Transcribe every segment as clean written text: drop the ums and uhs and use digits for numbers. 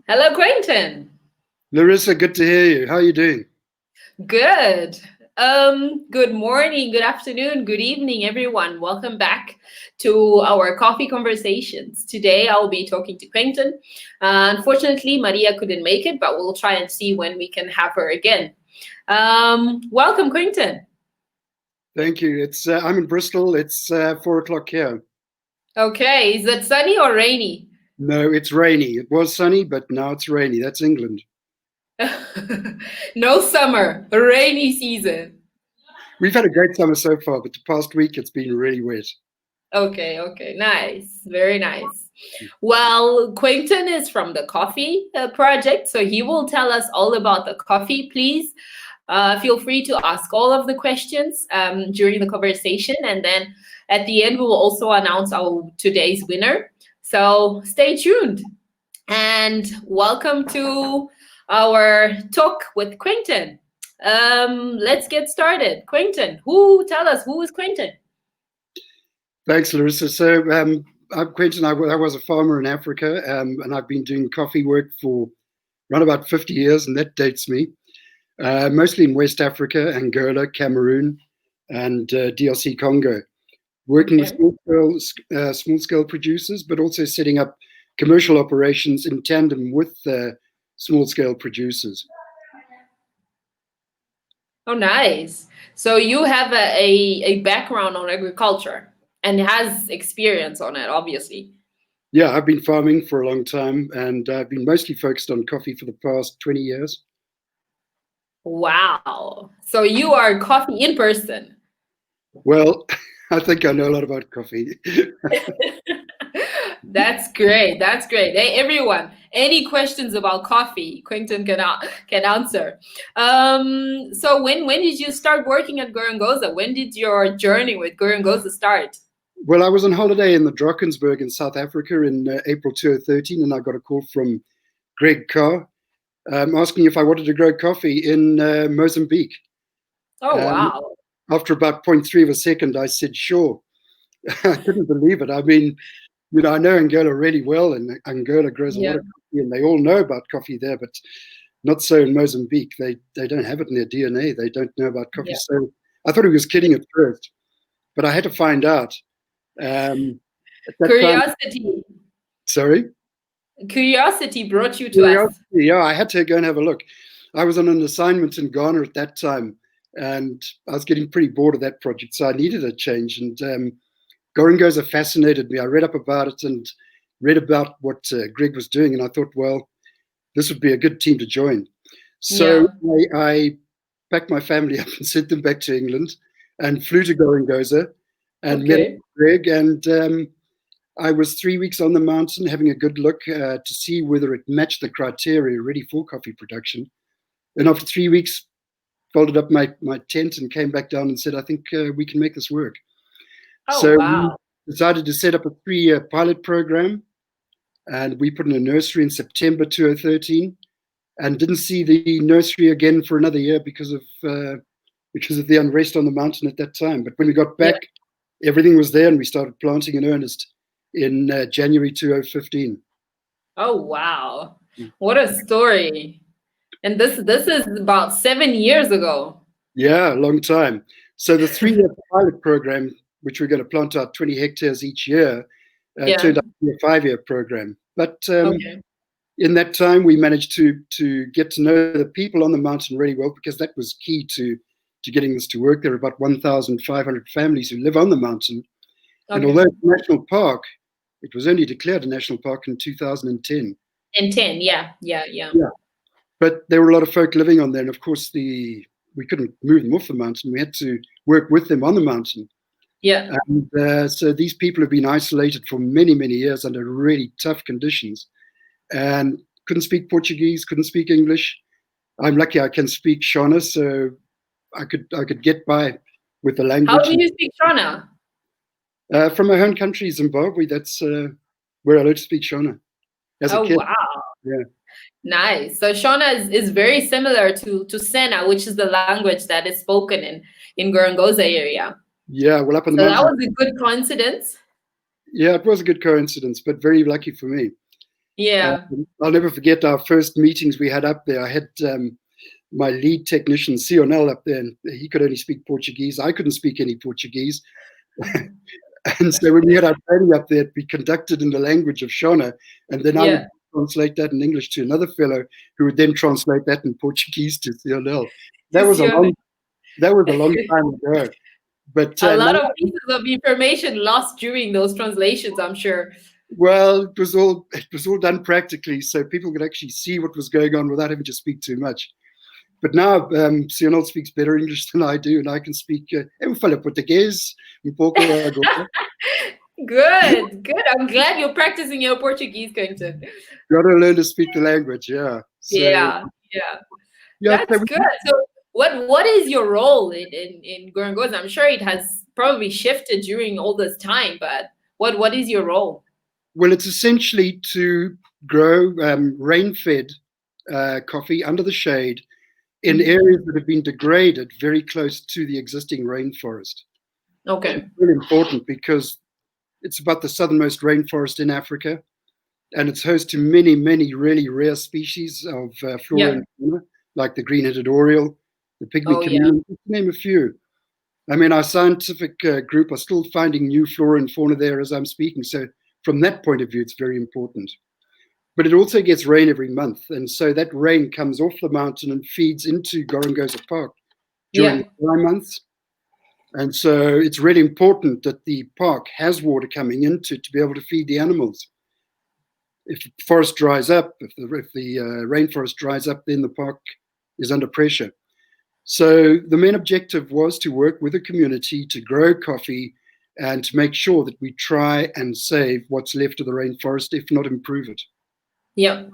Hello, Quentin. Larissa, good to hear you. How are you doing? Good. Good morning, good afternoon, good evening, everyone. Welcome back to our coffee conversations. Today, I'll be talking to Quentin. Unfortunately, Maria couldn't make it, but we'll try and see when we can have her again. Welcome, Quentin. Thank you. I'm in Bristol. It's 4 o'clock here. Okay, is it sunny or rainy? No, it's rainy. It was sunny, but now it's rainy. That's England. No summer, rainy season. We've had a great summer so far, but the past week it's been really wet. Okay, nice, very nice. Well, Quentin is from the coffee project, so he will tell us all about the coffee. Please feel free to ask all of the questions during the conversation, and then at the end we will also announce our today's winner. So stay tuned, and welcome to our talk with Quentin. Let's get started. Quentin, tell us who is Quentin? Thanks, Larissa. So I'm Quentin. I was a farmer in Africa, and I've been doing coffee work for around about 50 years, and that dates me. Mostly in West Africa, Angola, Cameroon, and DRC Congo. Working with small-scale producers, but also setting up commercial operations in tandem with small-scale producers. Oh, nice. So you have a background on agriculture and has experience on it, obviously. Yeah, I've been farming for a long time, and I've been mostly focused on coffee for the past 20 years. Wow. So you are coffee in person. Well, I think I know a lot about coffee. That's great. That's great. Hey, everyone, any questions about coffee, Quentin can answer. So when did you start working at Gorongosa? When did your journey with Gorongosa start? Well, I was on holiday in the Drakensberg in South Africa in April 2013, and I got a call from Greg Carr asking if I wanted to grow coffee in Mozambique. Oh, wow. After about 0.3 of a second, I said, sure. I couldn't believe it. I mean, I know Angola really well, and Angola grows a lot of coffee, and they all know about coffee there, but not so in Mozambique. They don't have it in their DNA. They don't know about coffee. Yeah. So I thought he was kidding at first, but I had to find out. Curiosity. Sorry? Curiosity brought you to us. Yeah, I had to go and have a look. I was on an assignment in Ghana at that time, and I was getting pretty bored of that project, so I needed a change. And Gorongosa fascinated me. I read up about it and read about what Greg was doing, and I thought, well, this would be a good team to join. So I packed my family up and sent them back to England and flew to Gorongosa and met Greg. And I was 3 weeks on the mountain having a good look to see whether it matched the criteria ready for coffee production. And after 3 weeks, folded up my tent and came back down and said, I think we can make this work. Oh, wow. We decided to set up a 3-year pilot program, and we put in a nursery in September 2013, and didn't see the nursery again for another year because of the unrest on the mountain at that time. But when we got back, everything was there, and we started planting in earnest in January 2015. Oh, wow. What a story. And this is about 7 years ago. Yeah, a long time. So the 3-year pilot program, which we're going to plant out 20 hectares each year, turned out to be a 5-year program. But in that time, we managed to get to know the people on the mountain really well, because that was key to getting this to work. There are about 1,500 families who live on the mountain. And although it's a national park, it was only declared a national park in 2010. Yeah. But there were a lot of folk living on there. And of course, we couldn't move them off the mountain. We had to work with them on the mountain. Yeah. And so these people have been isolated for many, many years under really tough conditions, and couldn't speak Portuguese, couldn't speak English. I'm lucky I can speak Shona, so I could get by with the language. How do you speak Shona? From my home country, Zimbabwe. That's where I learned to speak Shona as a kid. Wow. Yeah. Nice. So Shona is very similar to Sena, which is the language that is spoken in Gorongosa area. Yeah, well, up in the mountain. So that was a good coincidence. Yeah, it was a good coincidence, but very lucky for me. Yeah. I'll never forget our first meetings we had up there. I had my lead technician, Sionel, up there, and he could only speak Portuguese. I couldn't speak any Portuguese. And so when we had our training up there, we conducted in the language of Shona, and then I would translate that in English to another fellow who would then translate that in Portuguese to Sionel. That was a long time ago. But a lot of pieces of information lost during those translations, I'm sure. Well, it was all done practically, so people could actually see what was going on without having to speak too much. But now, Sionel speaks better English than I do, and I can speak. Eu falo português um pouco agora. Good. I'm glad you're practicing your Portuguese, Quentin. Got to learn to speak the language, yeah. So, yeah. That's so good. So, what is your role in Gorongosa? I'm sure it has probably shifted during all this time, but what is your role? Well, it's essentially to grow rain-fed coffee under the shade in areas that have been degraded very close to the existing rainforest. Okay. It's really important because it's about the southernmost rainforest in Africa, and it's host to many, many really rare species of flora and fauna, like the green-headed oriole, the pygmy chameleon, to name a few. I mean, our scientific group are still finding new flora and fauna there as I'm speaking, so from that point of view, it's very important. But it also gets rain every month, and so that rain comes off the mountain and feeds into Gorongosa Park during the dry months. And so it's really important that the park has water coming into to be able to feed the animals. If the forest dries up, if the rainforest dries up, then the park is under pressure. So the main objective was to work with the community to grow coffee and to make sure that we try and save what's left of the rainforest, if not improve it. Yeah.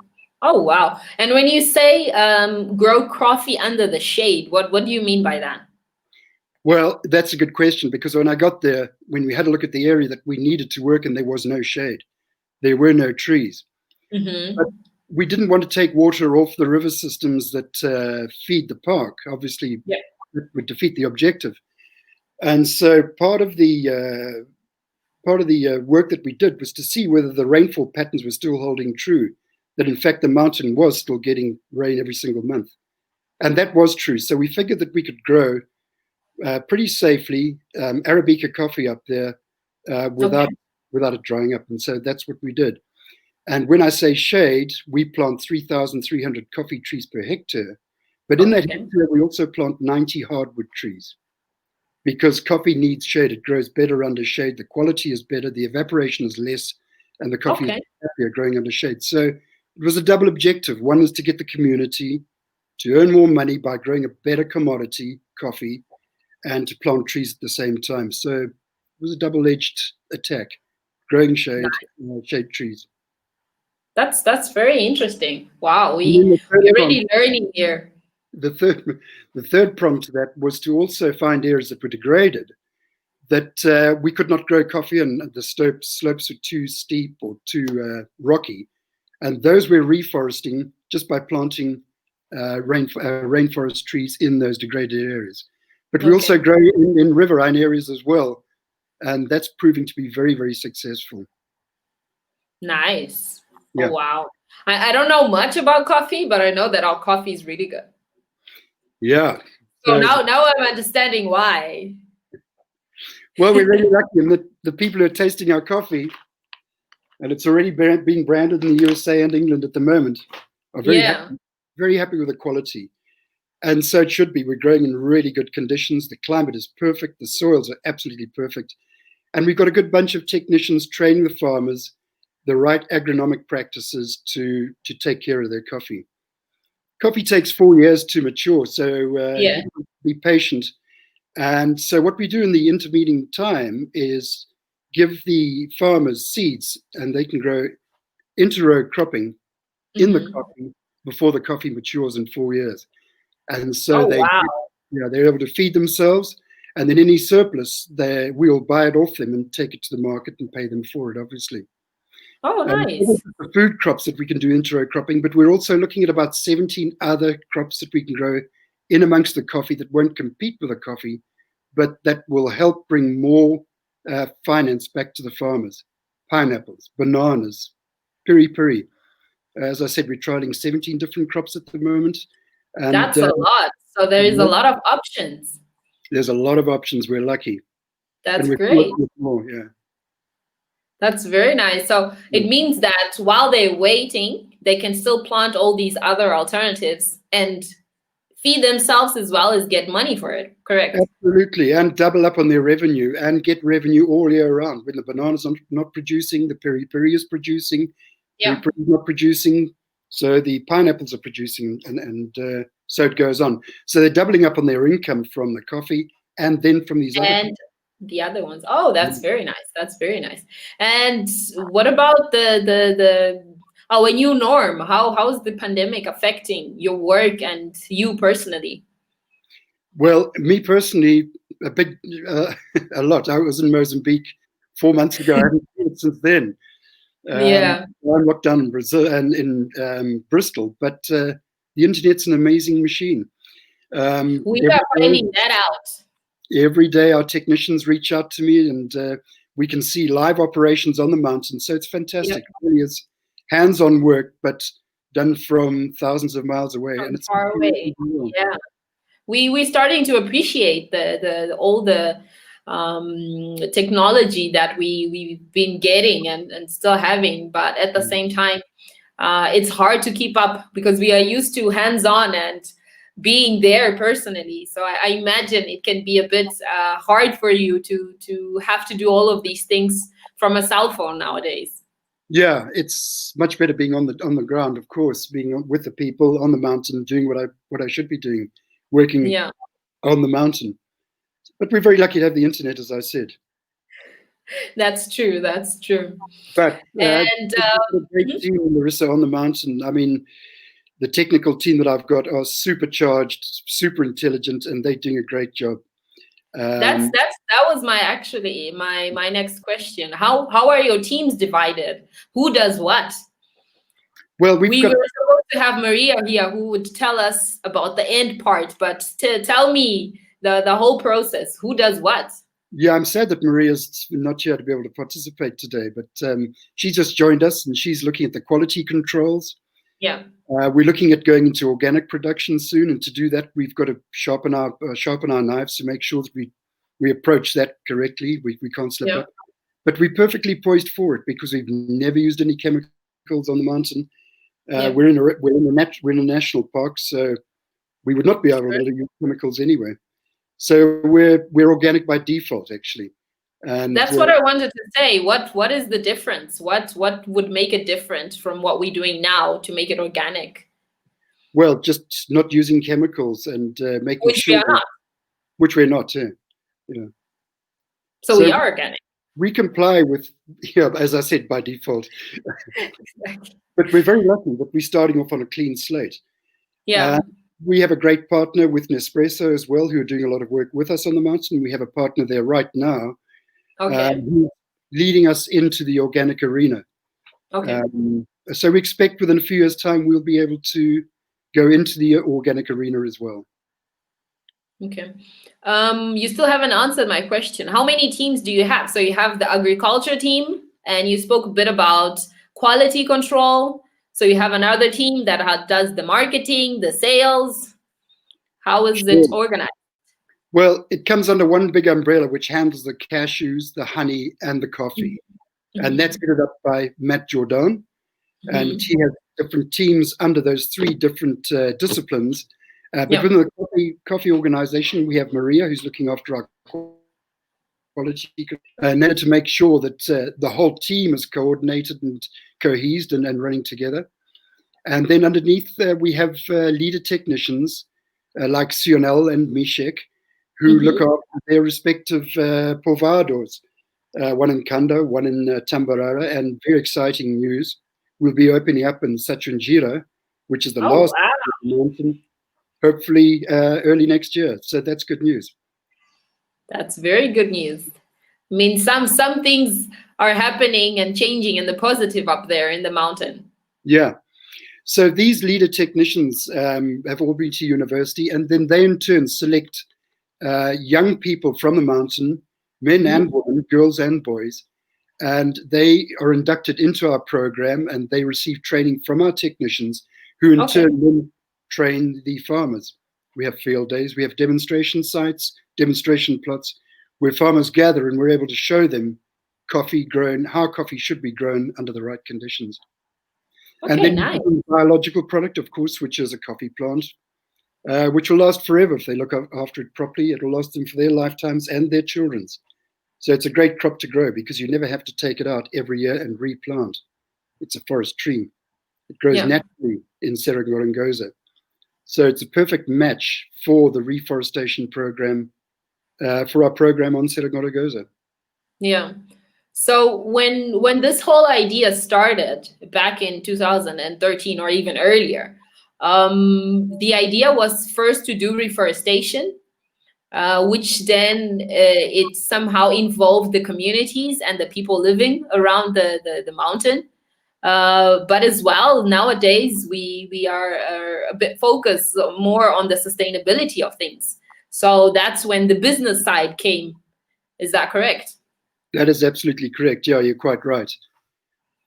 Oh, wow. And when you say grow coffee under the shade, what do you mean by that? Well, that's a good question, because when I got there, when we had a look at the area that we needed to work in, there was no shade. There were no trees. But we didn't want to take water off the river systems that feed the park. Obviously, it would defeat the objective. And so part of the work that we did was to see whether the rainfall patterns were still holding true, that in fact the mountain was still getting rain every single month. And that was true. So we figured that we could grow pretty safely Arabica coffee up there without it drying up. And so that's what we did. And when I say shade, we plant 3,300 coffee trees per hectare. But in that hectare, we also plant 90 hardwood trees, because coffee needs shade. It grows better under shade. The quality is better. The evaporation is less, and the coffee is happier growing under shade. So it was a double objective. One is to get the community to earn more money by growing a better commodity, coffee, and to plant trees at the same time. So it was a double-edged attack, growing shade, shade trees. That's very interesting. Wow, we're really learning here. The third prompt to that was to also find areas that were degraded, that we could not grow coffee, and the slopes were too steep or too rocky. And those we're reforesting just by planting rainforest trees in those degraded areas. But we also grow in riverine areas as well. And that's proving to be very, very successful. Nice. Yeah. Oh, wow. I don't know much about coffee, but I know that our coffee is really good. Yeah. So now I'm understanding why. Well, we're really lucky in that the people who are tasting our coffee, and it's already being branded in the USA and England at the moment, are very happy with the quality. And so it should be. We're growing in really good conditions. The climate is perfect. The soils are absolutely perfect. And we've got a good bunch of technicians training the farmers the right agronomic practices to take care of their coffee. Coffee takes 4 years to mature, so be patient. And so what we do in the intermediate time is give the farmers seeds, and they can grow inter-row cropping in the coffee before the coffee matures in 4 years. And so they're able to feed themselves, and then any surplus, we'll buy it off them and take it to the market and pay them for it, obviously. Oh, nice. The food crops that we can do inter-row cropping, but we're also looking at about 17 other crops that we can grow in amongst the coffee that won't compete with the coffee, but that will help bring more finance back to the farmers. pineapples, bananas, piri. As I said, we're trialing 17 different crops at the moment. And That's a lot. So there is a lot of options. there's a lot of options. We're lucky. That's and we're great. with more, yeah. That's very nice. So it means that while they're waiting, they can still plant all these other alternatives and feed themselves as well as get money for it. Correct? Absolutely. And double up on their revenue and get revenue all year round. When the bananas are not producing, the piri is producing, Yeah. piri is not producing, so the pineapples are producing, and so it goes on. So they're doubling up on their income from the coffee and then from these other the other ones. Oh, that's very nice. That's very nice. And what about the a new norm? How is the pandemic affecting your work and you personally? Well, me personally, a lot. I was in Mozambique 4 months ago. I haven't seen it since then. Yeah. I'm locked down in Brazil and in Bristol, but the internet's an amazing machine. We are finding that out. Every day our technicians reach out to me, and we can see live operations on the mountain. So it's fantastic. Yep. It really is hands-on work, but done from thousands of miles away. From and it's far away. Yeah. We're starting to appreciate all the technology that we've been getting and still having, but at the same time, it's hard to keep up because we are used to hands-on and being there personally. So I imagine it can be a bit hard for you to have to do all of these things from a cell phone nowadays. Yeah, it's much better being on the ground, of course, being with the people on the mountain, doing what I should be doing, working on the mountain. But we're very lucky to have the internet, as I said. That's true. That's true. But and a great team, Larissa, on the mountain. I mean, the technical team that I've got are supercharged, super intelligent, and they're doing a great job. That was my next question. How are your teams divided? Who does what? Well, we were supposed to have Maria here who would tell us about the end part, but tell me the whole process. Who does what? Yeah, I'm sad that Maria's not here to be able to participate today, but she just joined us and she's looking at the quality controls. Yeah. We're looking at going into organic production soon, and to do that, we've got to sharpen our knives to make sure that we approach that correctly. We can't slip up. But we're perfectly poised for it because we've never used any chemicals on the mountain. We're in a national park, so we would not be able to use chemicals anyway. So we're organic by default, actually. And that's what I wanted to say. What is the difference? What would make it different from what we're doing now to make it organic? Well, just not using chemicals and making sure. Which we're not. Yeah. So we are organic. We comply with, as I said, by default. Exactly. But we're very lucky that we're starting off on a clean slate. Yeah. We have a great partner with Nespresso as well, who are doing a lot of work with us on the mountain. We have a partner there right now. Who's leading us into the organic arena. So we expect within a few years' time we'll be able to go into the organic arena as well. Okay. You still haven't answered my question. How many teams do you have? So you have the agriculture team, and you spoke a bit about quality control. So you have another team that does the marketing, the sales. How is it organized? Well, it comes under one big umbrella, which handles the cashews, the honey, and the coffee. Mm-hmm. And that's headed up by Matt Jordan. Mm-hmm. And he has different teams under those three different disciplines. But within the coffee organization, we have Maria, who's looking after our quality, and then to make sure that the whole team is coordinated and cohesed and running together. And then underneath, we have leader technicians like Sionel and Mishek, who look after their respective povoados, one in Kanda, one in Tambarara, and very exciting news. We'll be opening up in Satunjira, which is the last mountain, hopefully early next year. So that's good news. That's very good news. I mean, some things are happening and changing in the positive up there in the mountain. Yeah. So these leader technicians have all been to university, and then they in turn select young people from the mountain, men and women, girls and boys, and they are inducted into our program, and they receive training from our technicians, who in turn then train the farmers. We have field days, we have demonstration sites, demonstration plots, where farmers gather, and we're able to show them coffee grown, how coffee should be grown under the right conditions. Okay, and then nice. a biological product, of course, which is a coffee plant, which will last forever if they look after it properly. It will last them for their lifetimes and their children's. So it's a great crop to grow because you never have to take it out every year and replant. It's a forest tree. It grows naturally in Serra Gorongosa. So it's a perfect match for the reforestation program, for our program on Serra Gorongosa. Yeah. So when this whole idea started back in 2013 or even earlier, the idea was first to do reforestation, which then it somehow involved the communities and the people living around the mountain. But as well, nowadays we are a bit focused more on the sustainability of things. So that's when the business side came. Is that correct? That is absolutely correct. Yeah, you're quite right.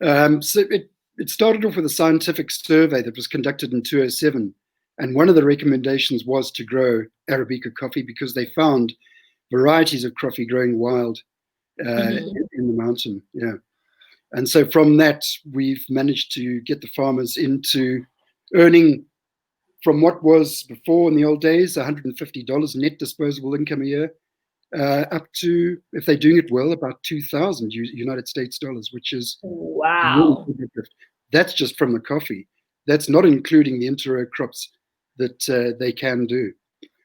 So it started off with a scientific survey that was conducted in 2007. And one of the recommendations was to grow Arabica coffee because they found varieties of coffee growing wild in the mountain. Yeah. And so from that, we've managed to get the farmers into earning from what was before in the old days, $150 net disposable income a year, up to, if they're doing it well, about 2,000 United States dollars, which is wow. Really good. That's just from the coffee. That's not including the inter-row crops that they can do.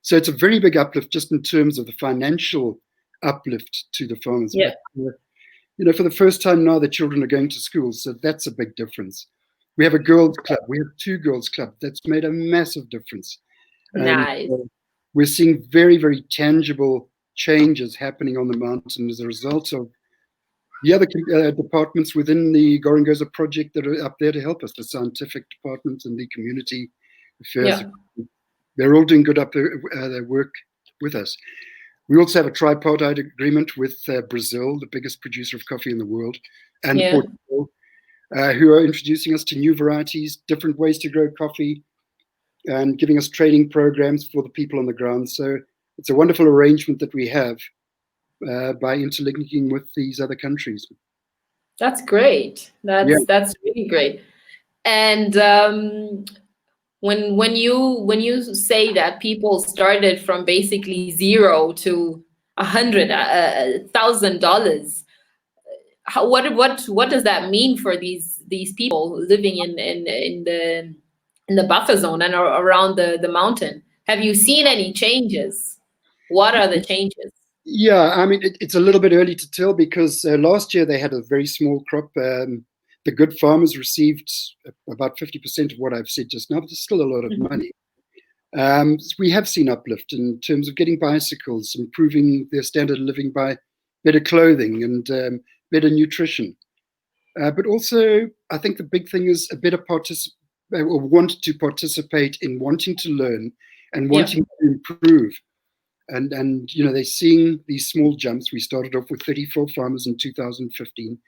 So it's a very big uplift just in terms of the financial uplift to the farmers. Yeah. But, for the first time now, the children are going to school, so that's a big difference. We have a girls' club. We have 2 girls' clubs. That's made a massive difference. Nice. And we're seeing very, very tangible changes happening on the mountain as a result of the other departments within the Gorongosa project that are up there to help us, the scientific department and the community affairs. Yeah. They're all doing good up there, their work with us. We also have a tripartite agreement with Brazil, the biggest producer of coffee in the world, and Portugal, who are introducing us to new varieties, different ways to grow coffee, and giving us training programs for the people on the ground. So it's a wonderful arrangement that we have by interlinking with these other countries. That's great. That's really great. And when you say that people started from basically zero to $100,000, what does that mean for these people living in the buffer zone and around the mountain? Have you seen any changes? What are the changes? Yeah, I mean, it's a little bit early to tell because last year they had a very small crop. The good farmers received about 50% of what I've said just now, but there's still a lot of money. We have seen uplift in terms of getting bicycles, improving their standard of living by better clothing and better nutrition. But also, I think the big thing is a better want to participate in wanting to learn and wanting to improve. And they're seeing these small jumps. We started off with 34 farmers in 2015.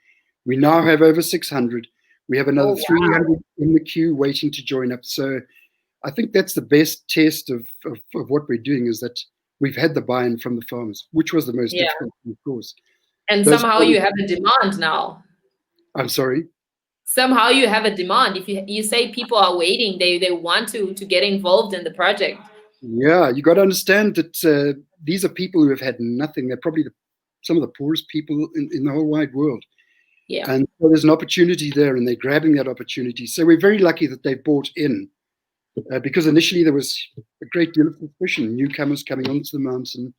We now have over 600. We have another 300 in the queue waiting to join up. So I think that's the best test of what we're doing, is that we've had the buy-in from the farmers, which was the most difficult, of course. And somehow you have a demand now. I'm sorry? Somehow you have a demand. If you say people are waiting, they want to get involved in the project. Yeah, you got to understand that these are people who have had nothing. They're probably some of the poorest people in the whole wide world. Yeah. And so there's an opportunity there, and they're grabbing that opportunity. So we're very lucky that they've bought in, because initially there was a great deal of suspicion, newcomers coming onto the mountain.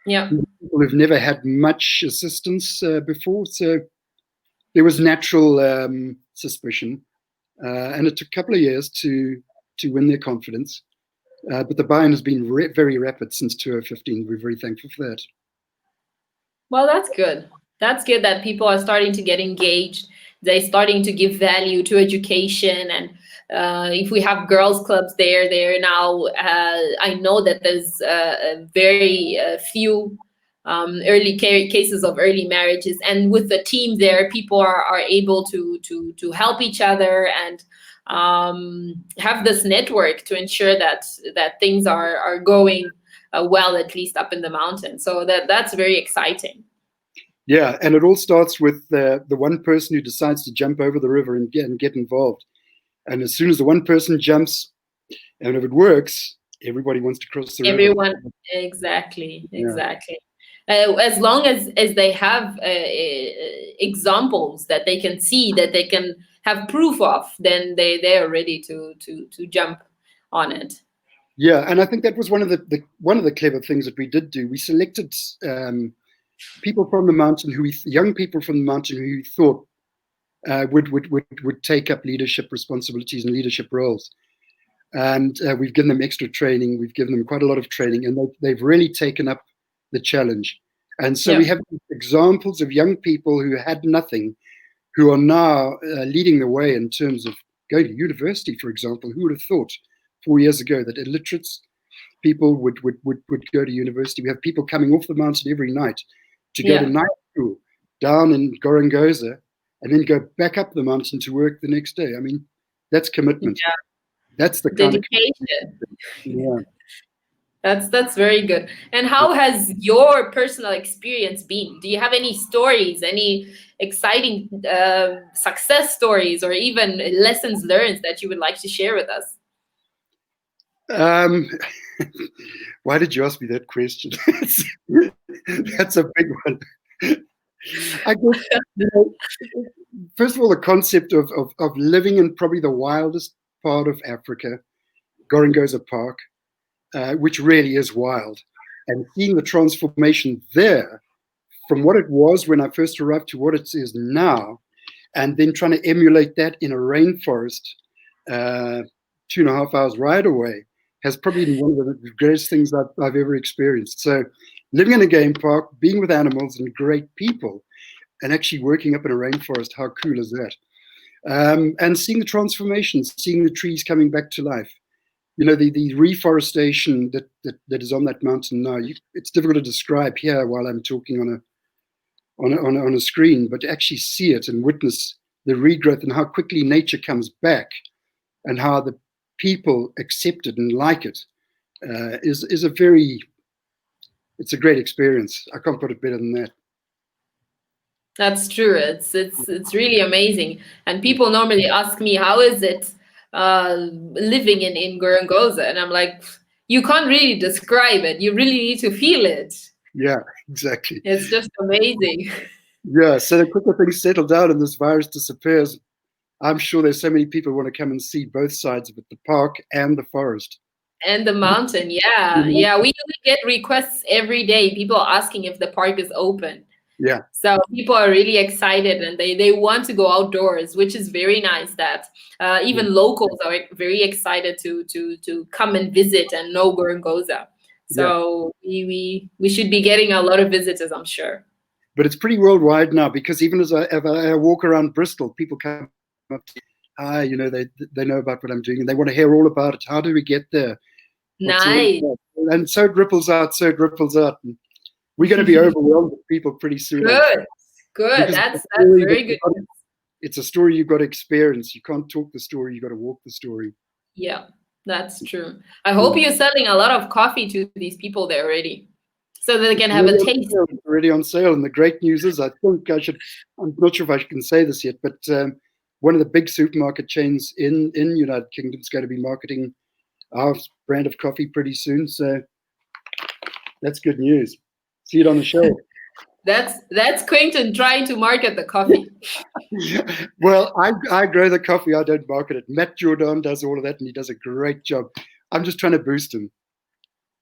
Yeah. People who've never had much assistance before. So there was natural suspicion. And it took a couple of years to win their confidence. But the buy-in has been very rapid since 2015. We're very thankful for that. Well, that's good. That's good that people are starting to get engaged. They're starting to give value to education. And if we have girls' clubs there now, I know that there's very few early cases of early marriages. And with the team there, people are able to help each other and have this network to ensure that things are going well, at least up in the mountains. So that's very exciting. Yeah, and it all starts with the one person who decides to jump over the river and get involved. And as soon as the one person jumps, and if it works, everybody wants to cross the river. Everyone, exactly. As long as they have examples that they can see, that they can have proof of, then they are ready to jump on it. Yeah, and I think that was one of the clever things that we did do. We selected people from the mountain young people from the mountain who we thought would take up leadership responsibilities and leadership roles. And we've given them extra training. We've given them quite a lot of training, and they've really taken up the challenge. And so we have examples of young people who had nothing, who are now leading the way in terms of going to university, for example. Who would have thought 4 years ago that illiterates people would go to university? We have people coming off the mountain every night to go to night school down in Gorongosa and then go back up the mountain to work the next day. I mean, that's commitment. Yeah. That's the dedication. Yeah. That's very good. And how has your personal experience been? Do you have any stories, any exciting success stories, or even lessons learned that you would like to share with us? Why did you ask me that question? That's a big one. I guess, first of all, the concept of living in probably the wildest part of Africa, Gorongosa Park, which really is wild, and seeing the transformation there from what it was when I first arrived to what it is now, and then trying to emulate that in a rainforest 2.5 hours ride away, has probably been one of the greatest things I've ever experienced. So living in a game park, being with animals and great people, and actually working up in a rainforest, how cool is that? And seeing the transformations, seeing the trees coming back to life. You know, the reforestation that is on that mountain now, it's difficult to describe here while I'm talking on a screen, but to actually see it and witness the regrowth and how quickly nature comes back and how the people accept it and like it is it's a great experience. I can't put it better than that. That's true. It's really amazing. And people normally ask me, how is it living in Gorongosa? And I'm like, you can't really describe it. You really need to feel it. Yeah, exactly. It's just amazing. Yeah, so the quicker things settle down and this virus disappears, I'm sure there's so many people who want to come and see both sides of it, the park and the forest. And the mountain, yeah. Yeah, we get requests every day, people asking if the park is open. Yeah. So people are really excited and they want to go outdoors, which is very nice that even locals are very excited to come and visit and know Gorongosa. So we should be getting a lot of visitors, I'm sure. But it's pretty worldwide now, because even as I walk around Bristol, people come up to me, you know, they know about what I'm doing and they want to hear all about it. How do we get there? Nice. And so it ripples out. And we're going to be overwhelmed with people pretty soon. Good. That's very good. It's a story you've got to experience. You can't talk the story. You've got to walk the story. Yeah, that's true. I hope you're selling a lot of coffee to these people there already, so that they can have a taste. It's already on sale. And the great news is, I'm not sure if I can say this yet, but one of the big supermarket chains in United Kingdom is going to be marketing our brand of coffee pretty soon. So that's good news. See it on the shelf. That's Quentin trying to market the coffee. Well, I grow the coffee. I don't market it. Matt Jordan does all of that, and he does a great job. I'm just trying to boost him.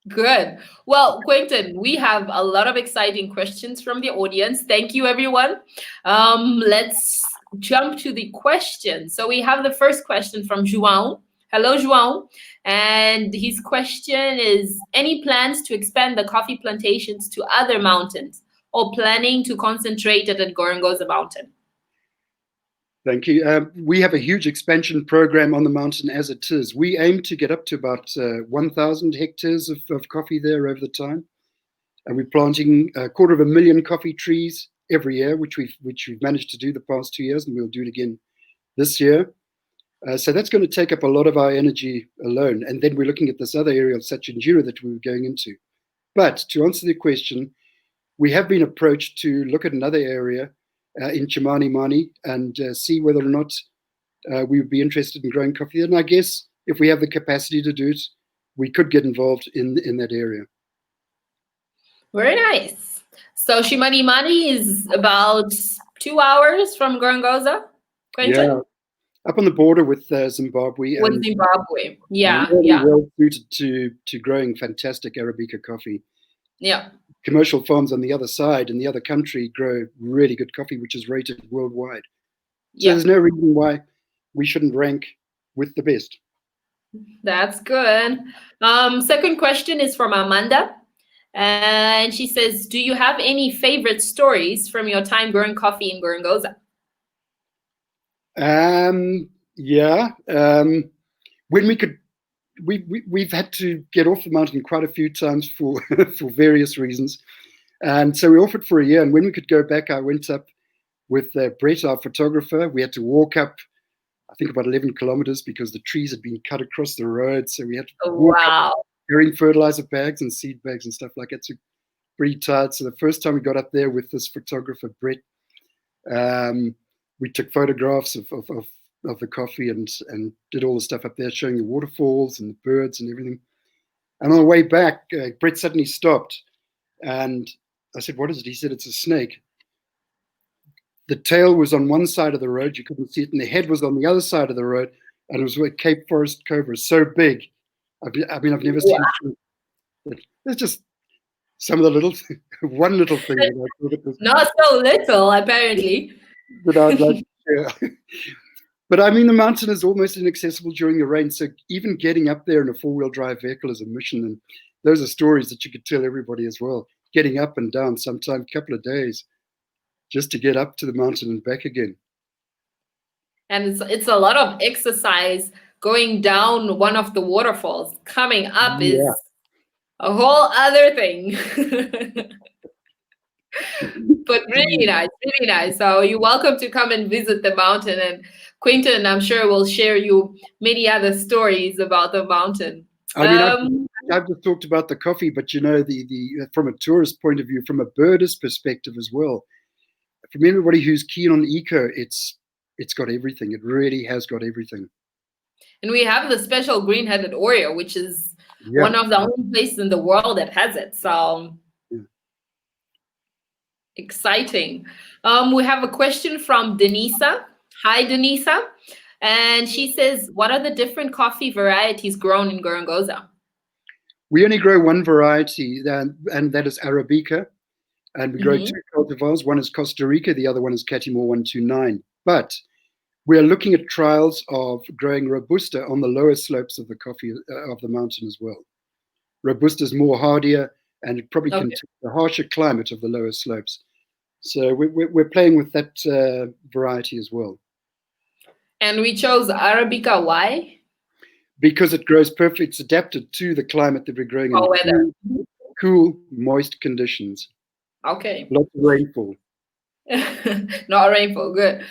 Good. Well, Quentin, we have a lot of exciting questions from the audience. Thank you, everyone. Let's jump to the questions. So we have the first question from João. Hello, João. And his question is, any plans to expand the coffee plantations to other mountains, or planning to concentrate it at Gorongosa Mountain? Thank you. We have a huge expansion program on the mountain as it is. We aim to get up to about 1,000 hectares of coffee there over the time. and we're planting 250,000 coffee trees every year, which we've managed to do the past 2 years, and we'll do it again this year. So that's going to take up a lot of our energy alone. And then we're looking at this other area of Sachinjira that we were going into. But to answer the question, we have been approached to look at another area in Chimanimani and see whether or not we would be interested in growing coffee. And I guess if we have the capacity to do it, we could get involved in that area. Very nice. So Chimanimani is about 2 hours from Gorongosa, Quentin? Yeah, up on the border with Zimbabwe. With Zimbabwe, yeah, really yeah. well suited to growing fantastic Arabica coffee. Yeah. Commercial farms on the other side in the other country grow really good coffee, which is rated worldwide. So there's no reason why we shouldn't rank with the best. That's good. Second question is from Amanda. And she says, do you have any favorite stories from your time growing coffee in Gorongosa? Yeah. When we've had to get off the mountain quite a few times for various reasons. And so we offered for a year. And when we could go back, I went up with Brett, our photographer. We had to walk up, I think, about 11 kilometers because the trees had been cut across the road. So we had to walk up carrying fertilizer bags and seed bags and stuff like that. So pretty tired. So the first time we got up there with this photographer, Brett, we took photographs of the coffee and did all the stuff up there, showing the waterfalls and the birds and everything. And on the way back, Brett suddenly stopped. And I said, what is it? He said, it's a snake. The tail was on one side of the road. You couldn't see it. And the head was on the other side of the road. And it was where Cape Forest cobra, so big. I've never seen it. It's just some of the little, one little thing. That I thought it was, not so little, apparently. That I'd like to share. But I mean, the mountain is almost inaccessible during the rain. So even getting up there in a 4-wheel drive vehicle is a mission. And those are stories that you could tell everybody as well. Getting up and down, sometimes a couple of days, just to get up to the mountain and back again. And it's a lot of exercise. Going down one of the waterfalls, coming up is a whole other thing. But really nice, really nice. So you're welcome to come and visit the mountain. And Quentin, I'm sure, will share you many other stories about the mountain. I mean, I've just talked about the coffee, but you know, the from a tourist point of view, from a birdist perspective as well, from everybody who's keen on eco, it's got everything. It really has got everything. And we have the special green-headed Oreo, which is one of the only places in the world that has it. So exciting. We have a question from Denisa. Hi, Denisa. And she says, what are the different coffee varieties grown in Gorongosa? We only grow one variety, and that is Arabica. And we grow 2 cultivars. One is Costa Rica. The other one is Catimor 129. But we are looking at trials of growing Robusta on the lower slopes of the coffee of the mountain as well. Robusta is more hardier, and it probably can take the harsher climate of the lower slopes. So we're playing with that variety as well. And we chose Arabica. Why? Because it grows perfect. It's adapted to the climate that we're growing in. Weather. Cool, moist conditions. Okay. Lots of rainfall. Not rainfall, good.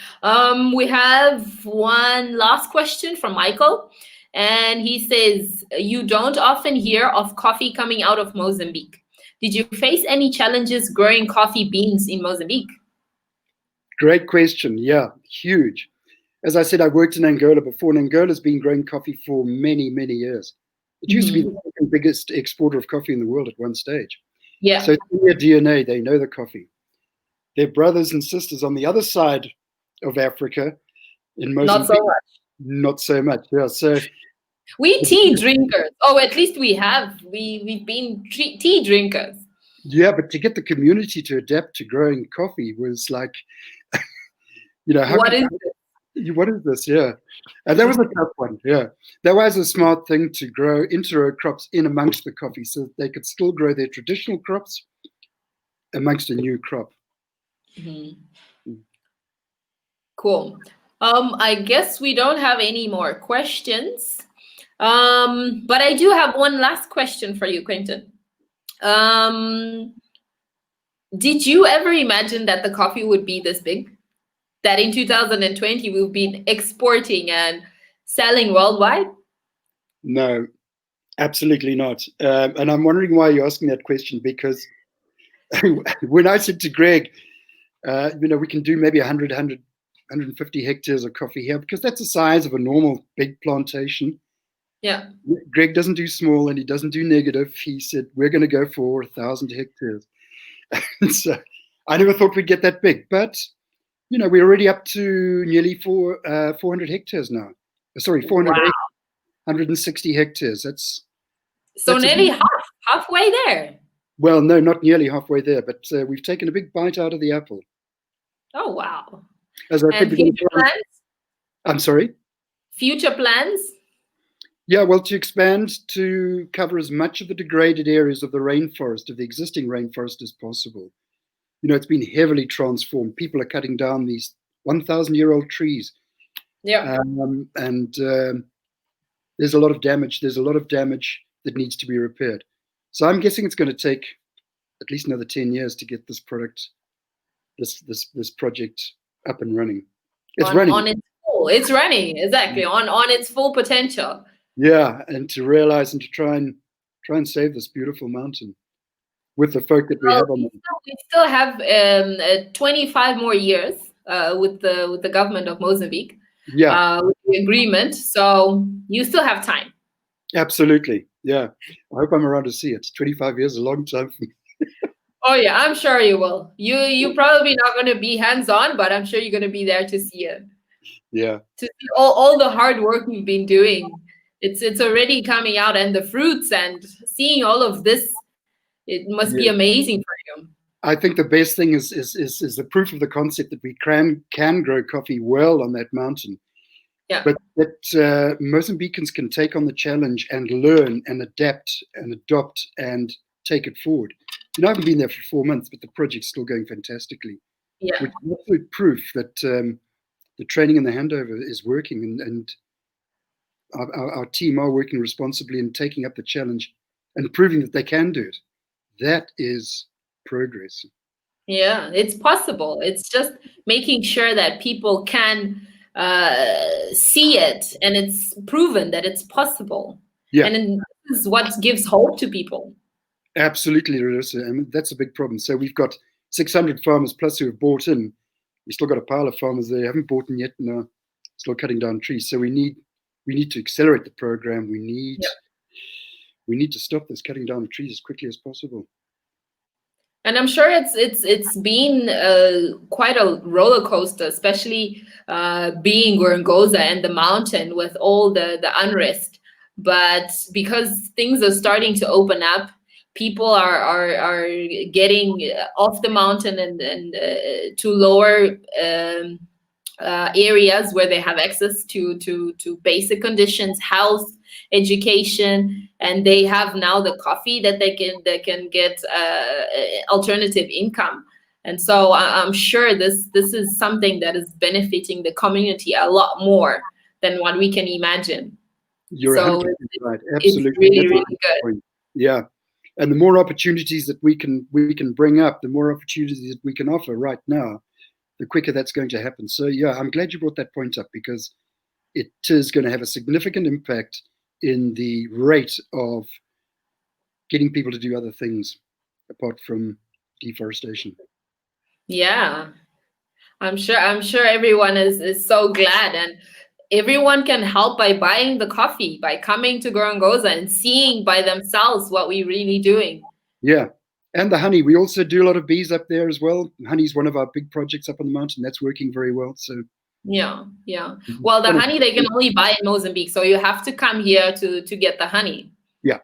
We have one last question from Michael. And he says, you don't often hear of coffee coming out of Mozambique. Did you face any challenges growing coffee beans in Mozambique? Great question. Yeah, huge. As I said, I worked in Angola before, and Angola's been growing coffee for many, many years. It used to be the second biggest exporter of coffee in the world at one stage. Yeah. So in their DNA, they know the coffee. Their brothers and sisters on the other side of Africa, in Mozambique, not so much. Not so much. Yeah. So we tea drinkers. Oh, at least we have. We've been tea drinkers. Yeah, but to get the community to adapt to growing coffee was like, you know, what is this? Yeah. And that was a tough one. Yeah. That was a smart thing to grow interrow crops in amongst the coffee so that they could still grow their traditional crops amongst a new crop. Cool. I guess we don't have any more questions. But I do have one last question for you, Quentin. Um, did you ever imagine that the coffee would be this big? That in 2020 we've been exporting and selling worldwide? No, absolutely not. And I'm wondering why you're asking that question, because when I said to Greg, we can do maybe 150 hectares of coffee here, because that's the size of a normal big plantation. Yeah. Greg doesn't do small and he doesn't do negative. He said, we're going to go for 1,000 hectares. So I never thought we'd get that big, but we're already up to nearly 400 hectares now. Sorry, 400 Wow. 160 hectares. So nearly halfway there. Well, no, not nearly halfway there, but we've taken a big bite out of the apple. Oh, wow. As I And said, future plans? I'm sorry? Future plans? Yeah, well, to expand to cover as much of the degraded areas of the rainforest, of the existing rainforest, as possible. It's been heavily transformed. People are cutting down these 1,000-year-old trees. Yeah. And there's a lot of damage. There's a lot of damage that needs to be repaired. So I'm guessing it's going to take at least another 10 years to get this project up and running. It's running. On its full. It's running, exactly, on its full potential. Yeah, and to realize and to try and save this beautiful mountain with the folk that we have on. We still have 25 more years with the government of Mozambique. Yeah. With the agreement, so you still have time. Absolutely. Yeah. I hope I'm around to see it. 25 years is a long time for me. Oh yeah, I'm sure you will. You probably not going to be hands-on, but I'm sure you're going to be there to see it. Yeah. To see all the hard work we've been doing. It's already coming out, and the fruits, and seeing all of this, it must be amazing for you. I think the best thing is the proof of the concept that we can grow coffee well on that mountain. Yeah. But that Mozambicans can take on the challenge and learn and adapt and adopt and take it forward. I haven't been there for 4 months, but the project's still going fantastically. Yeah. Which is absolute proof that the training and the handover is working, and our team are working responsibly and taking up the challenge and proving that they can do it. That is progress. Yeah, it's possible. It's just making sure that people can see it, and it's proven that it's possible. Yeah. And this is what gives hope to people. Absolutely, Larissa. I mean, that's a big problem. So we've got 600 farmers plus who have bought in. We've still got a pile of farmers there who haven't bought in yet and are still cutting down trees. So we need to accelerate the program. We need to stop this cutting down of trees as quickly as possible. And I'm sure it's been quite a roller coaster, especially being Gorongosa and the mountain with all the unrest. But because things are starting to open up, people are getting off the mountain and to lower areas where they have access to basic conditions, health, education, and they have now the coffee that they can get alternative income. And so I'm sure this is something that is benefiting the community a lot more than what we can imagine. You're so 100% right. Absolutely. It's really, really good. Yeah. And the more opportunities that we can bring up, the more opportunities that we can offer right now, the quicker that's going to happen. So yeah, I'm glad you brought that point up, because it is going to have a significant impact in the rate of getting people to do other things apart from deforestation. Yeah, I'm sure everyone is so glad, and everyone can help by buying the coffee, by coming to Gorongosa and seeing by themselves what we're really doing. Yeah. And the honey. We also do a lot of bees up there as well. Honey is one of our big projects up on the mountain. That's working very well. So yeah. Well, the honey they can only buy in Mozambique, so you have to come here to get the honey. Yeah.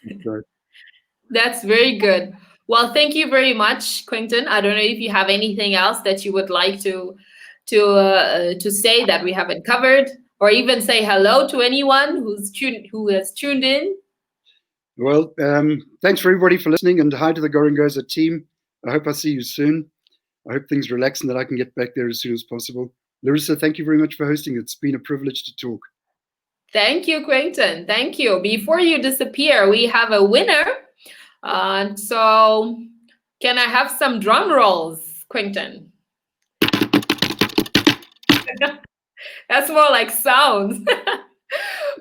That's right. That's very good. Well, thank you very much, Quentin. I don't know if you have anything else that you would like to say that we haven't covered, or even say hello to anyone who has tuned in. Well, thanks for everybody for listening, and hi to the Gorongosa team. I hope I see you soon. I hope things relax and that I can get back there as soon as possible. Larissa, thank you very much for hosting. It's been a privilege to talk. Thank you, Quentin. Thank you. Before you disappear, we have a winner So can I have some drum rolls, Quentin? That's more like sounds.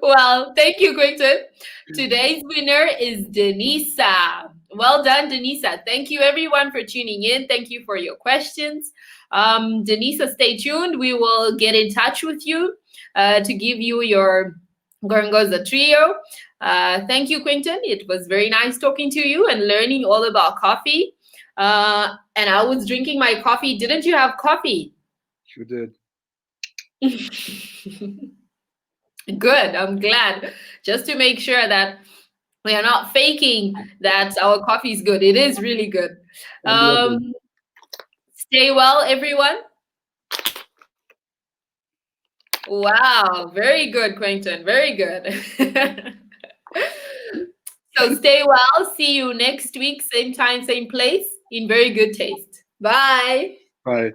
Well, thank you, Quentin. Today's winner is Denisa. Well done, Denisa. Thank you, everyone, for tuning in. Thank you for your questions. Denisa, stay tuned. We will get in touch with you to give you your Gorongosa trio. Thank you, Quentin. It was very nice talking to you and learning all about coffee. And I was drinking my coffee. Didn't you have coffee? Sure did. Good. I'm glad. Just to make sure that we are not faking that our coffee is good. It is really good. Stay well, everyone. Wow. Very good, Quentin. Very good. So stay well. See you next week, same time, same place, in very good taste. Bye. Bye.